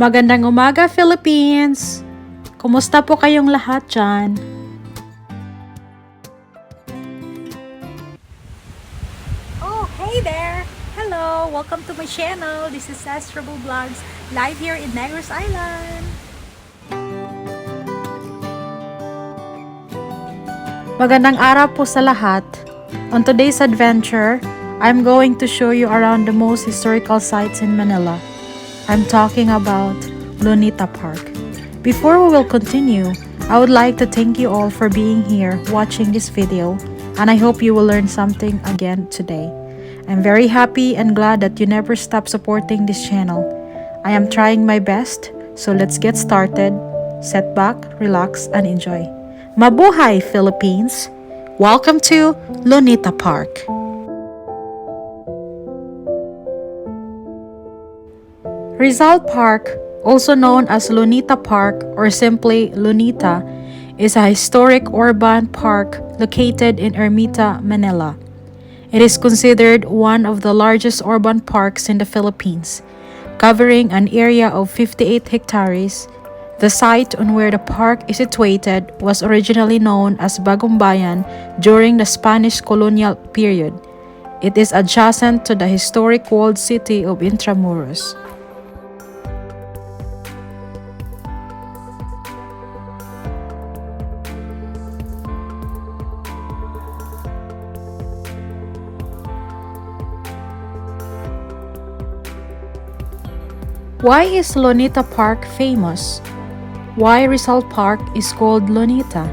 Magandang umaga, Philippines! Kumusta po kayong lahat dyan? Oh, hey there! Hello! Welcome to my channel. This is Cess Travel Vlogs, live here in Negros Island. Magandang araw po sa lahat. On today's adventure, I'm going to show you around the most historical sites in Manila. I'm talking about Luneta Park. Before we will continue, I would like to thank you all for being here watching this video, and I hope you will learn something again today. I'm very happy and glad that you never stop supporting this channel. I am trying my best, so let's get started. Sit back, relax, and enjoy. Mabuhay, Philippines! Welcome to Luneta Park. Rizal Park, also known as Luneta Park or simply Luneta, is a historic urban park located in Ermita, Manila. It is considered one of the largest urban parks in the Philippines, covering an area of 58 hectares. The site on where the park is situated was originally known as Bagumbayan during the Spanish colonial period. It is adjacent to the historic walled city of Intramuros. Why is Luneta Park famous? Why Rizal Park is called Luneta?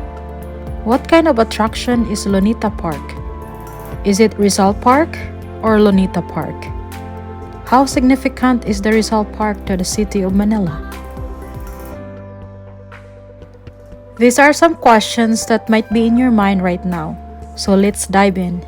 What kind of attraction is Luneta Park? Is it Rizal Park or Luneta Park? How significant is the Rizal Park to the city of Manila? These are some questions that might be in your mind right now, so let's dive in.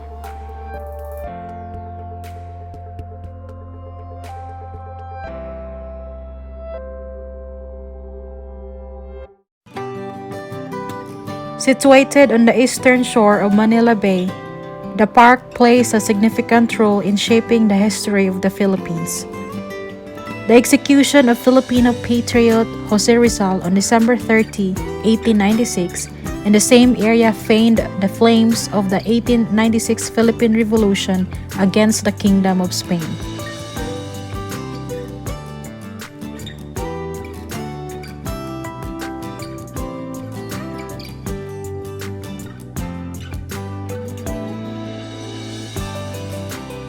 Situated on the eastern shore of Manila Bay, the park plays a significant role in shaping the history of the Philippines. The execution of Filipino patriot Jose Rizal on December 30, 1896, in the same area fanned the flames of the 1896 Philippine Revolution against the Kingdom of Spain.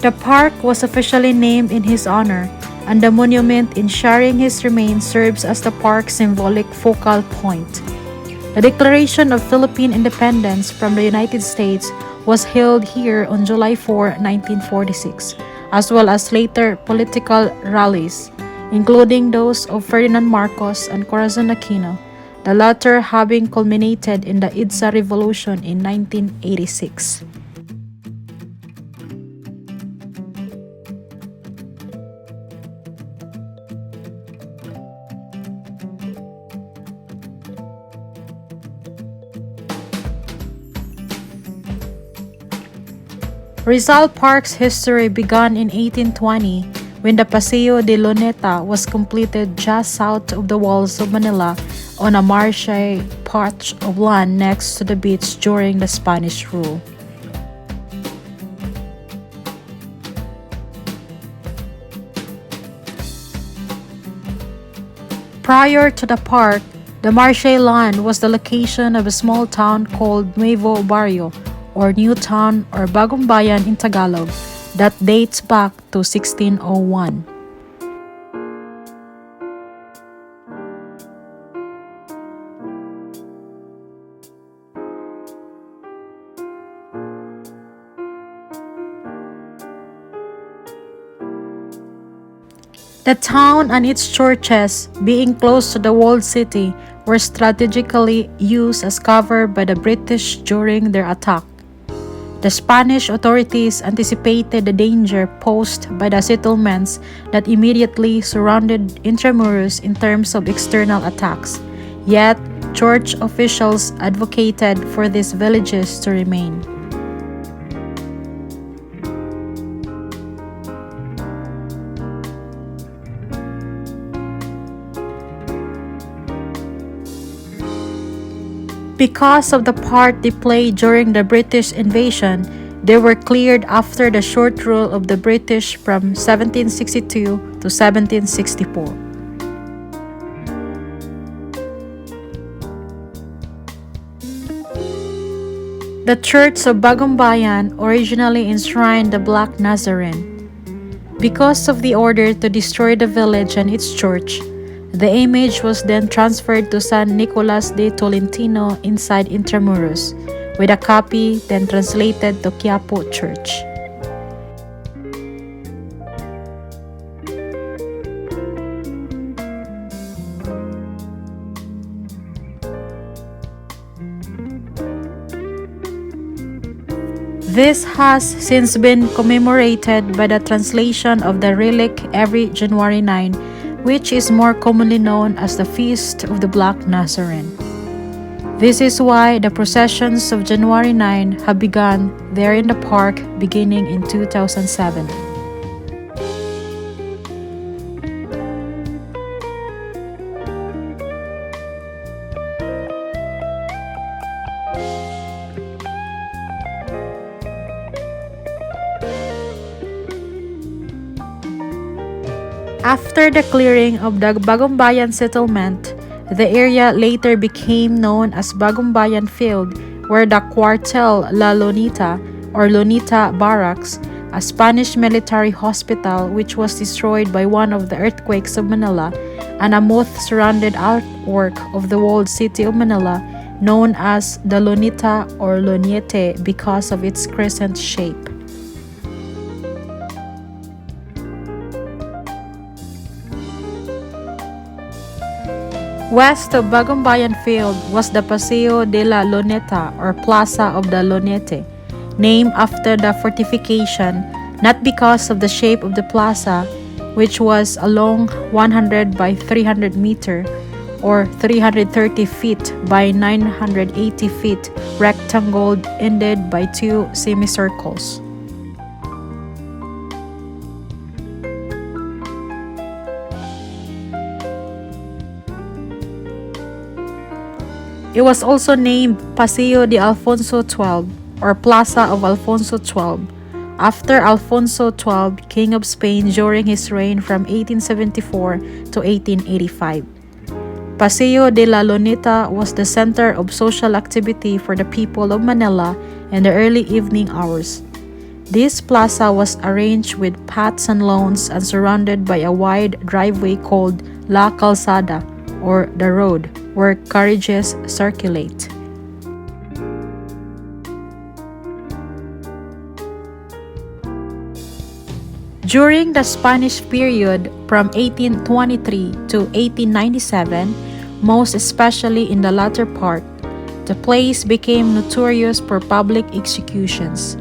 The park was officially named in his honor, and the monument enshrining his remains serves as the park's symbolic focal point. The Declaration of Philippine Independence from the United States was held here on July 4, 1946, as well as later political rallies, including those of Ferdinand Marcos and Corazon Aquino, the latter having culminated in the EDSA Revolution in 1986. Rizal Park's history began in 1820 when the Paseo de Luneta was completed just south of the walls of Manila on a marshy patch of land next to the beach during the Spanish rule. Prior to the park, the marshy land was the location of a small town called Nuevo Barrio, or New Town or Bagumbayan in Tagalog, that dates back to 1601. The town and its churches, being close to the walled city, were strategically used as cover by the British during their attack. The Spanish authorities anticipated the danger posed by the settlements that immediately surrounded Intramuros in terms of external attacks, yet church officials advocated for these villages to remain. because of the part they played during the British invasion, they were cleared after the short rule of the British from 1762 to 1764. The Church of Bagumbayan originally enshrined the Black Nazarene. Because of the order to destroy the village and its church, the image was then transferred to San Nicolas de Tolentino inside Intramuros, with a copy then translated to Quiapo Church. This has since been commemorated by the translation of the relic every January 9, which is more commonly known as the Feast of the Black Nazarene. This is why the processions of January 9 have begun there in the park beginning in 2007. After the clearing of the Bagumbayan settlement, the area later became known as Bagumbayan Field, where the Cuartel La Luneta or Luneta Barracks, a Spanish military hospital which was destroyed by one of the earthquakes of Manila, and a moth-surrounded artwork of the walled city of Manila known as the Luneta or Lunete because of its crescent shape. West of Bagumbayan Field was the Paseo de la Luneta or Plaza of the Lunete, named after the fortification, not because of the shape of the plaza, which was a long 100 by 300 meter or 330 feet by 980 feet rectangle ended by two semicircles. It was also named Paseo de Alfonso XII or Plaza of Alfonso XII, after Alfonso XII, King of Spain during his reign from 1874 to 1885. Paseo de la Luneta was the center of social activity for the people of Manila in the early evening hours. This plaza was arranged with paths and lawns and surrounded by a wide driveway called La Calzada or the road, where carriages circulate. During the Spanish period from 1823 to 1897, most especially in the latter part, the place became notorious for public executions.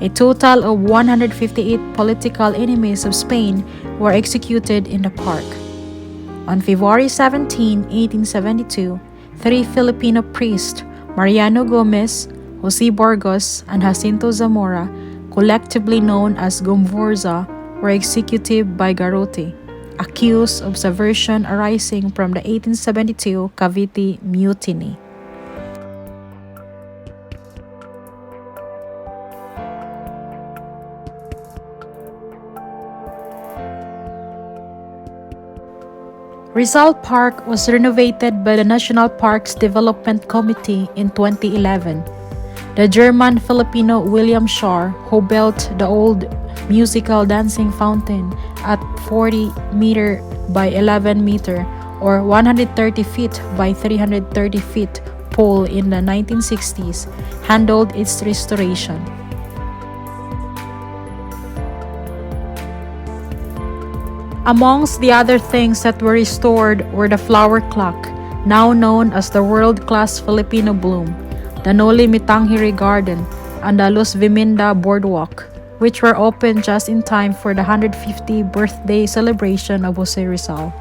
A total of 158 political enemies of Spain were executed in the park. On February 17, 1872, three Filipino priests, Mariano Gomez, Jose Burgos, and Jacinto Zamora, collectively known as Gomvorza, were executed by Garrote, accused of subversion arising from the 1872 Cavite Mutiny. Rizal Park was renovated by the National Parks Development Committee in 2011. The German-Filipino William Shar, who built the old musical dancing fountain at 40 meter by 11 meter or 130 feet by 330 feet pole in the 1960s, handled its restoration. Amongst the other things that were restored were the flower clock, now known as the world-class Filipino bloom, the Noli Me Tangere Garden, and the Luz Viminda Boardwalk, which were opened just in time for the 150th birthday celebration of Jose Rizal.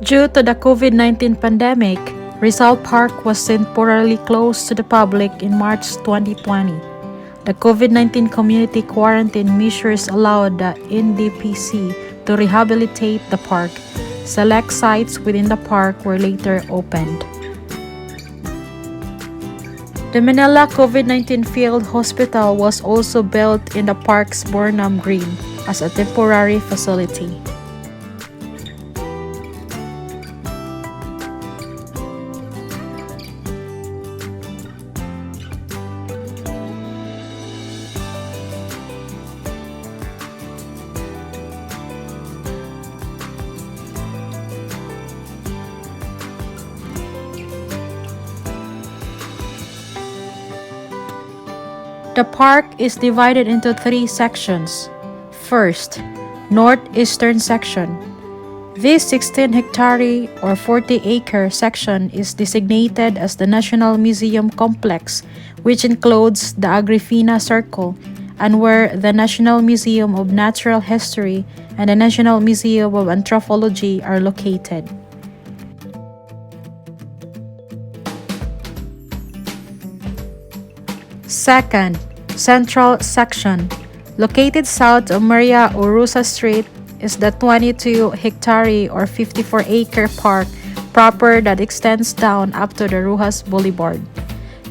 Due to the COVID-19 pandemic, Rizal Park was temporarily closed to the public in March 2020. The COVID-19 community quarantine measures allowed the NDPC to rehabilitate the park. Select sites within the park were later opened. The Manila COVID-19 Field Hospital was also built in the park's Burnham Green as a temporary facility. The park is divided into three sections. First, northeastern section. This 16-hectare or 40-acre section is designated as the National Museum Complex, which includes the Agrifina Circle, and where the National Museum of Natural History and the National Museum of Anthropology are located. Second, central section. Located south of Maria Urusa Street is the 22-hectare or 54-acre park proper that extends down up to the Rujas Boulevard.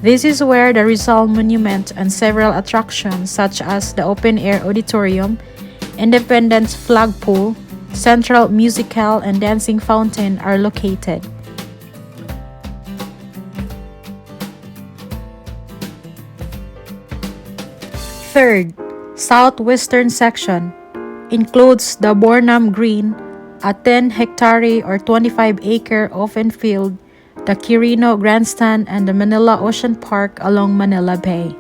This is where the Rizal Monument and several attractions such as the open-air auditorium, Independence Flag Pool, Central Musical and Dancing Fountain are located. Third, southwestern section includes the Burnham Green, a 10-hectare or 25-acre open field, the Quirino Grandstand, and the Manila Ocean Park along Manila Bay.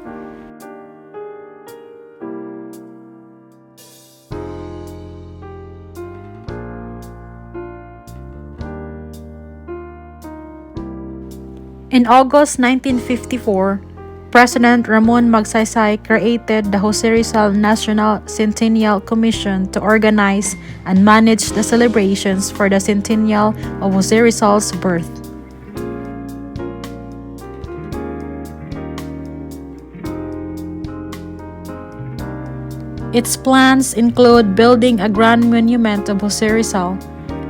In August 1954, President Ramon Magsaysay created the Jose Rizal National Centennial Commission to organize and manage the celebrations for the centennial of Jose Rizal's birth. Its plans include building a grand monument of Jose Rizal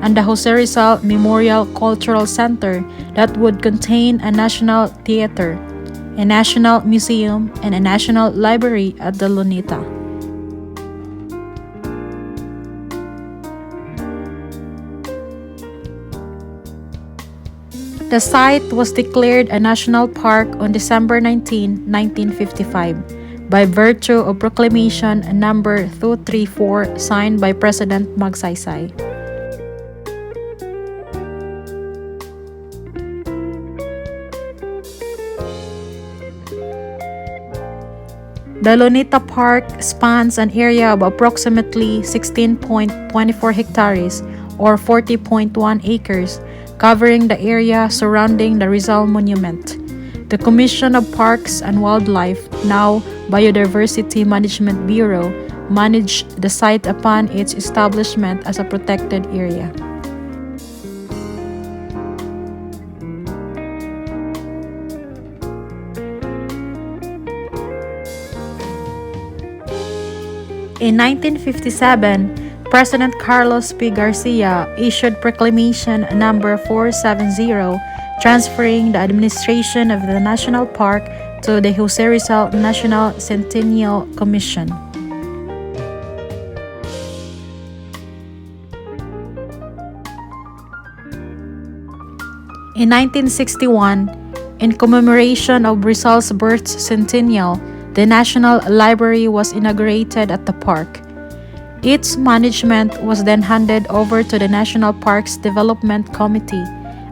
and the Jose Rizal Memorial Cultural Center that would contain a national theater, a national museum, and a national library at the Luneta. The site was declared a national park on December 19, 1955, by virtue of Proclamation Number 234 signed by President Magsaysay. The Luneta Park spans an area of approximately 16.24 hectares or 40.1 acres, covering the area surrounding the Rizal Monument. The Commission of Parks and Wildlife, now Biodiversity Management Bureau, managed the site upon its establishment as a protected area. In 1957, President Carlos P. Garcia issued Proclamation Number 470, transferring the administration of the national park to the Jose Rizal National Centennial Commission. In 1961, in commemoration of Rizal's birth centennial, the National Library was inaugurated at the park. Its management was then handed over to the National Parks Development Committee,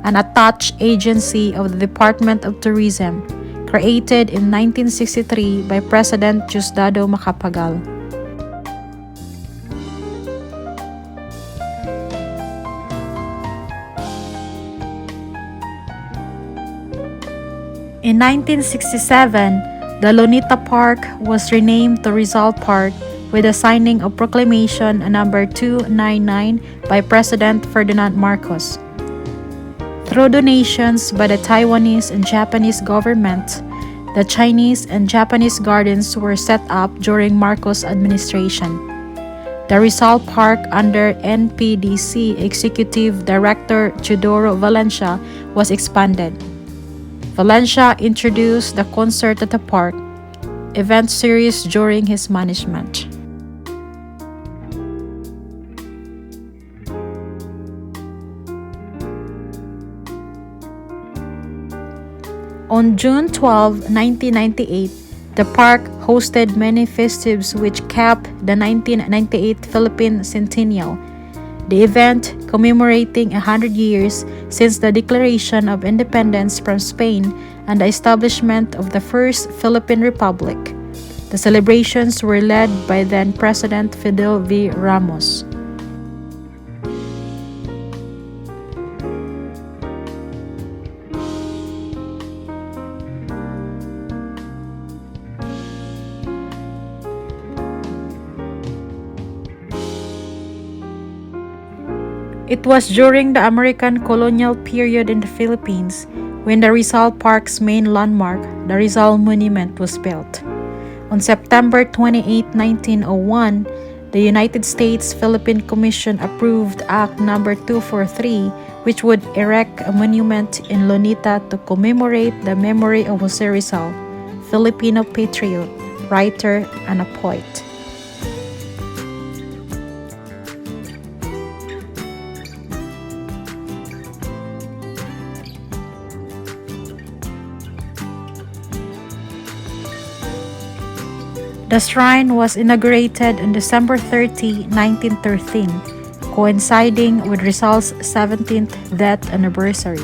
an attached agency of the Department of Tourism, created in 1963 by President Diosdado Macapagal. In 1967, the Luneta Park was renamed to Rizal Park with the signing of Proclamation Number 299 by President Ferdinand Marcos. Through donations by the Taiwanese and Japanese government, the Chinese and Japanese gardens were set up during Marcos' administration. The Rizal Park under NPDC Executive Director Teodoro Valencia was expanded. Valencia introduced the Concert at the Park event series during his management. On June 12, 1998, the park hosted many festives which capped the 1998 Philippine Centennial, the event commemorating 100 years since the declaration of independence from Spain and the establishment of the First Philippine Republic. The celebrations were led by then President Fidel V. Ramos. It was during the American colonial period in the Philippines when the Rizal Park's main landmark, the Rizal Monument, was built. On September 28, 1901, the United States Philippine Commission approved Act No. 243, which would erect a monument in Luneta to commemorate the memory of Jose Rizal, Filipino patriot, writer, and a poet. The shrine was inaugurated on December 30, 1913, coinciding with Rizal's 17th death anniversary.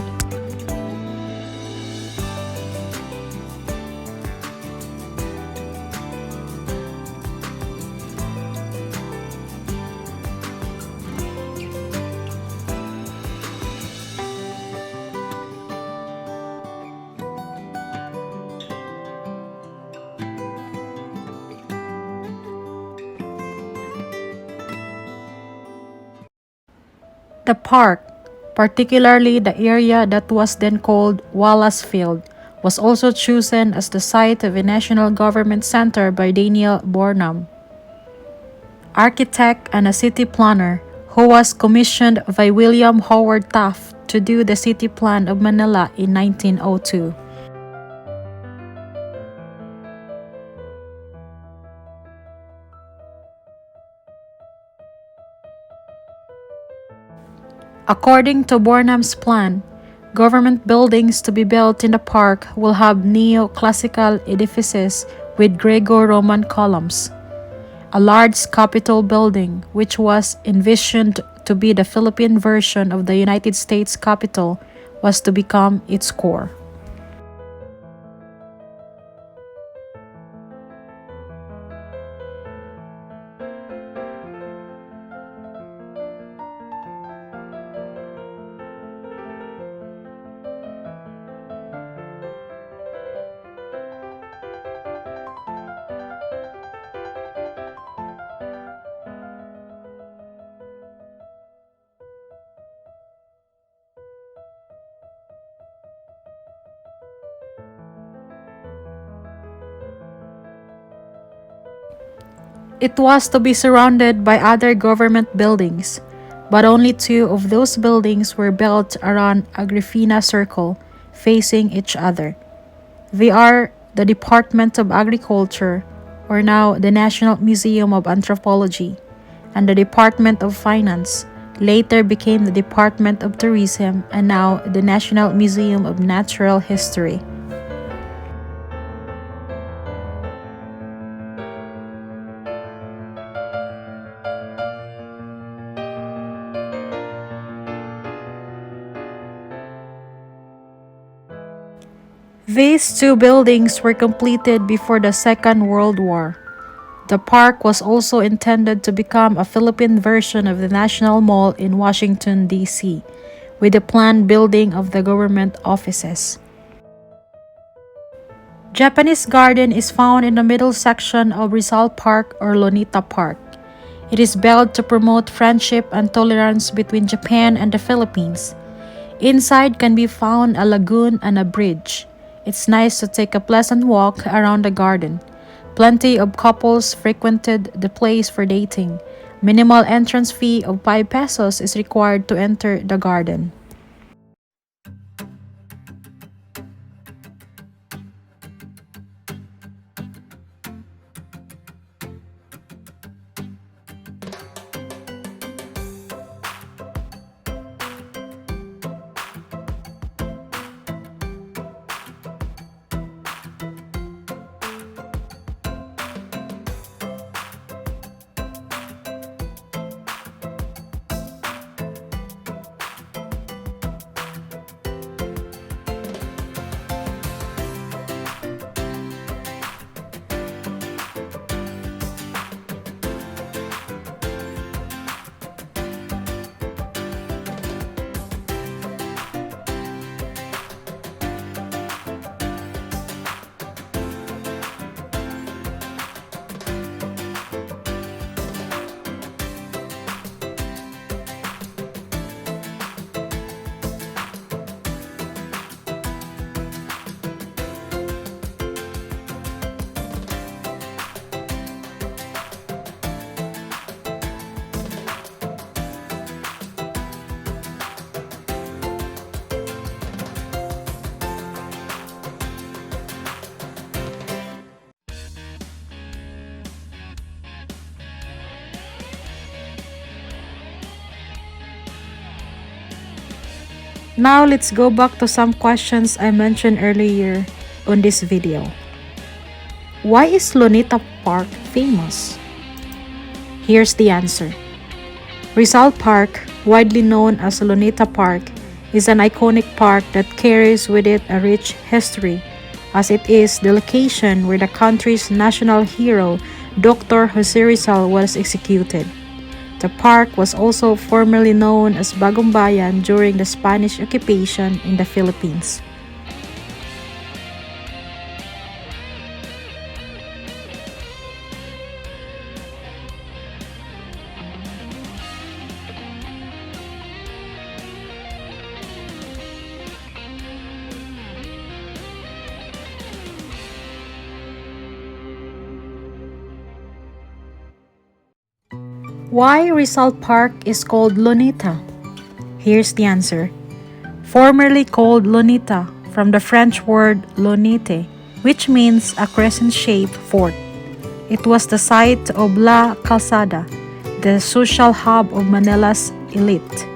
The park, particularly the area that was then called Wallace Field, was also chosen as the site of a national government center by Daniel Burnham, architect and a city planner, who was commissioned by William Howard Taft to do the city plan of Manila in 1902. According to Burnham's plan, government buildings to be built in the park will have neoclassical edifices with Greco-Roman columns. A large Capitol building, which was envisioned to be the Philippine version of the United States Capitol, was to become its core. It was to be surrounded by other government buildings, but only two of those buildings were built around Agrifina Circle, facing each other. They are the Department of Agriculture, or now the National Museum of Anthropology, and the Department of Finance, later became the Department of Tourism and now the National Museum of Natural History. These two buildings were completed before the Second World War. The park was also intended to become a Philippine version of the National Mall in Washington, D.C., with the planned building of the government offices. Japanese Garden is found in the middle section of Rizal Park or Luneta Park. It is built to promote friendship and tolerance between Japan and the Philippines. Inside can be found a lagoon and a bridge. It's nice to take a pleasant walk around the garden. Plenty of couples frequented the place for dating. Minimal entrance fee of 5 pesos is required to enter the garden. Now let's go back to some questions I mentioned earlier on this video. Why is Luneta Park famous? Here's the answer. Rizal Park, widely known as Luneta Park, is an iconic park that carries with it a rich history, as it is the location where the country's national hero, Dr. Jose Rizal, was executed. The park was also formerly known as Bagumbayan during the Spanish occupation in the Philippines. Why Rizal Park is called Luneta? Here's the answer. Formerly called Luneta from the French word lunete, which means a crescent-shaped fort. It was the site of La Calzada, the social hub of Manila's elite.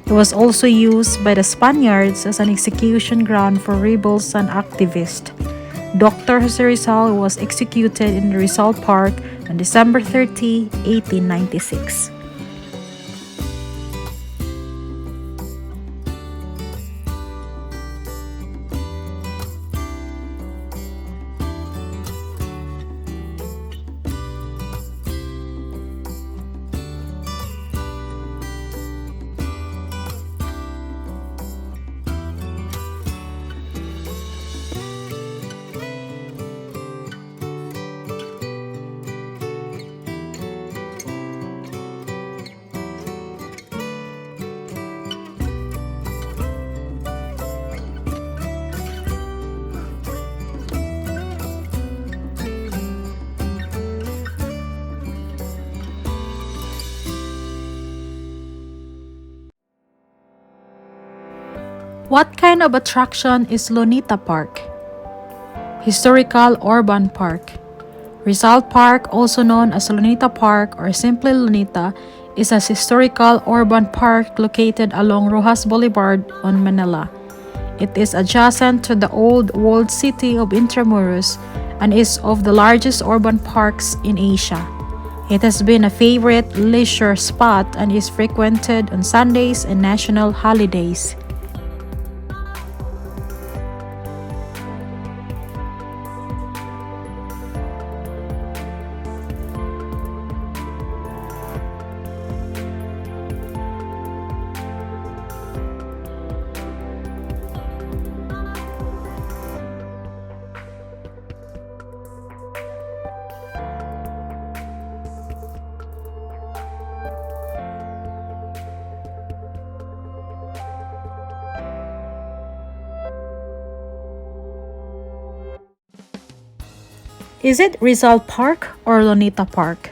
It was also used by the Spaniards as an execution ground for rebels and activists. Dr. Jose Rizal was executed in the Rizal Park on December 30, 1896. What kind of attraction is Luneta Park? Historical urban park. Rizal Park, also known as Luneta Park or simply Luneta, is a historical urban park located along Rojas Boulevard on Manila. It is adjacent to the old walled city of Intramuros and is of the largest urban parks in Asia. It has been a favorite leisure spot and is frequented on Sundays and national holidays. Is it Rizal Park or Luneta Park?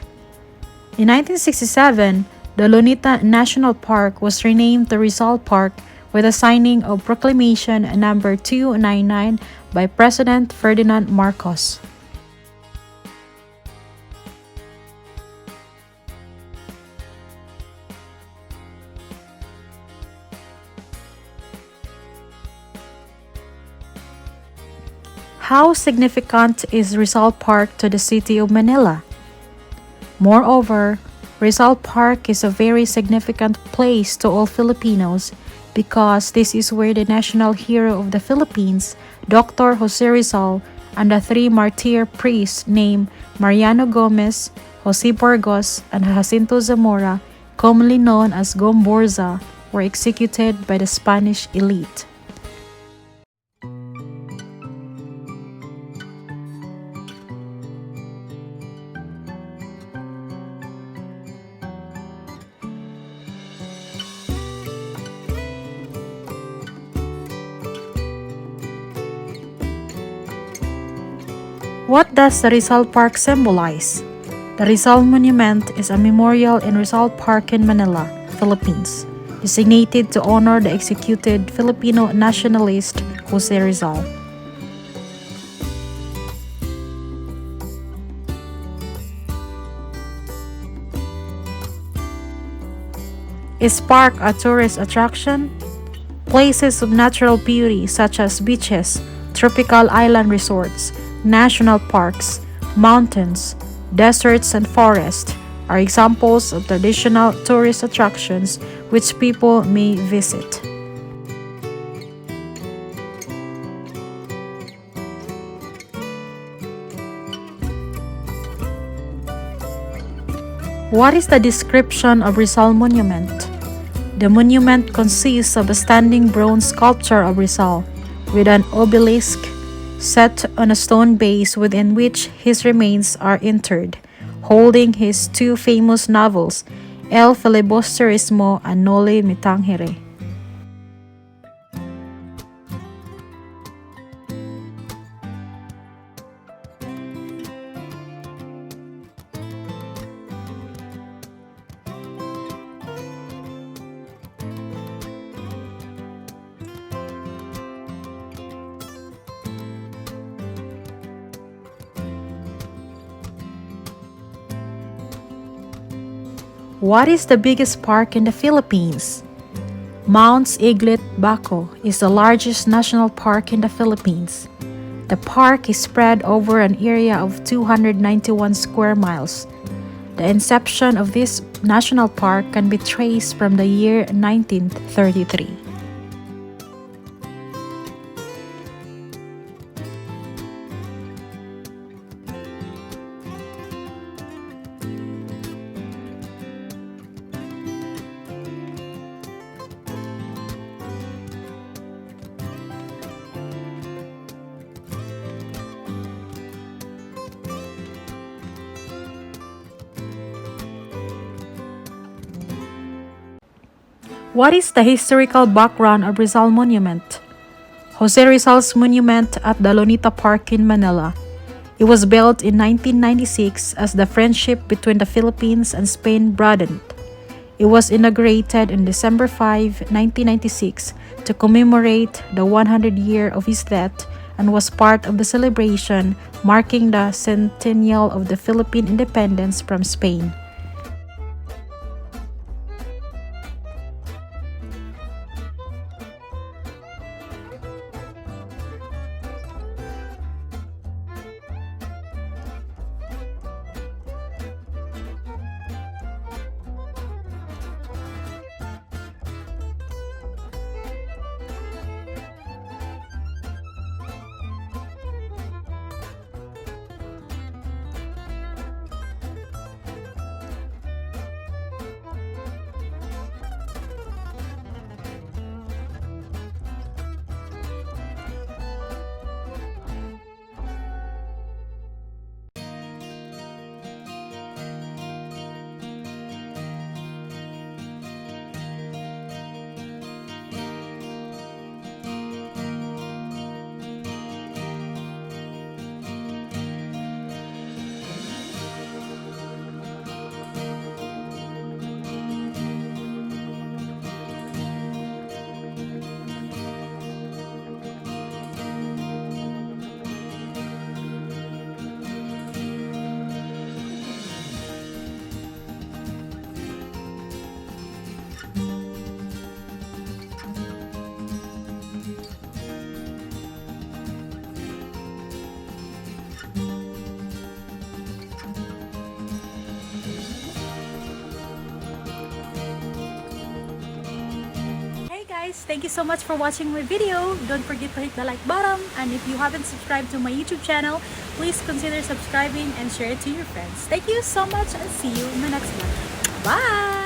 In 1967, the Luneta National Park was renamed to Rizal Park with the signing of Proclamation number 299 by President Ferdinand Marcos. How significant is Rizal Park to the city of Manila? Moreover, Rizal Park is a very significant place to all Filipinos because this is where the national hero of the Philippines, Dr. Jose Rizal, and the three martyr priests named Mariano Gomez, Jose Burgos, and Jacinto Zamora, commonly known as Gomburza, were executed by the Spanish elite. What does the Rizal Park symbolize? The Rizal Monument is a memorial in Rizal Park in Manila, Philippines, designated to honor the executed Filipino nationalist Jose Rizal. Is park a tourist attraction? Places of natural beauty such as beaches, tropical island resorts, national parks, mountains, deserts, and forests are examples of traditional tourist attractions which people may visit. What is the description of Rizal Monument? The monument consists of a standing bronze sculpture of Rizal with an obelisk set on a stone base within which his remains are interred, holding his two famous novels, El Filibusterismo and Noli Me Tangere. What is the biggest park in the Philippines? Mount Iglit Baco is the largest national park in the Philippines. The park is spread over an area of 291 square miles. The inception of this national park can be traced from the year 1933. What is the historical background of Rizal Monument? Jose Rizal's monument at the Luneta Park in Manila. It was built in 1996 as the friendship between the Philippines and Spain broadened. It was inaugurated on December 5, 1996 to commemorate the 100th year of his death and was part of the celebration marking the centennial of the Philippine independence from Spain. guys, thank you so much for watching my video. Don't forget to hit the like button, and if you haven't subscribed to my YouTube channel, please consider subscribing and share it to your friends. Thank you so much, and see you in my next vlog. Bye!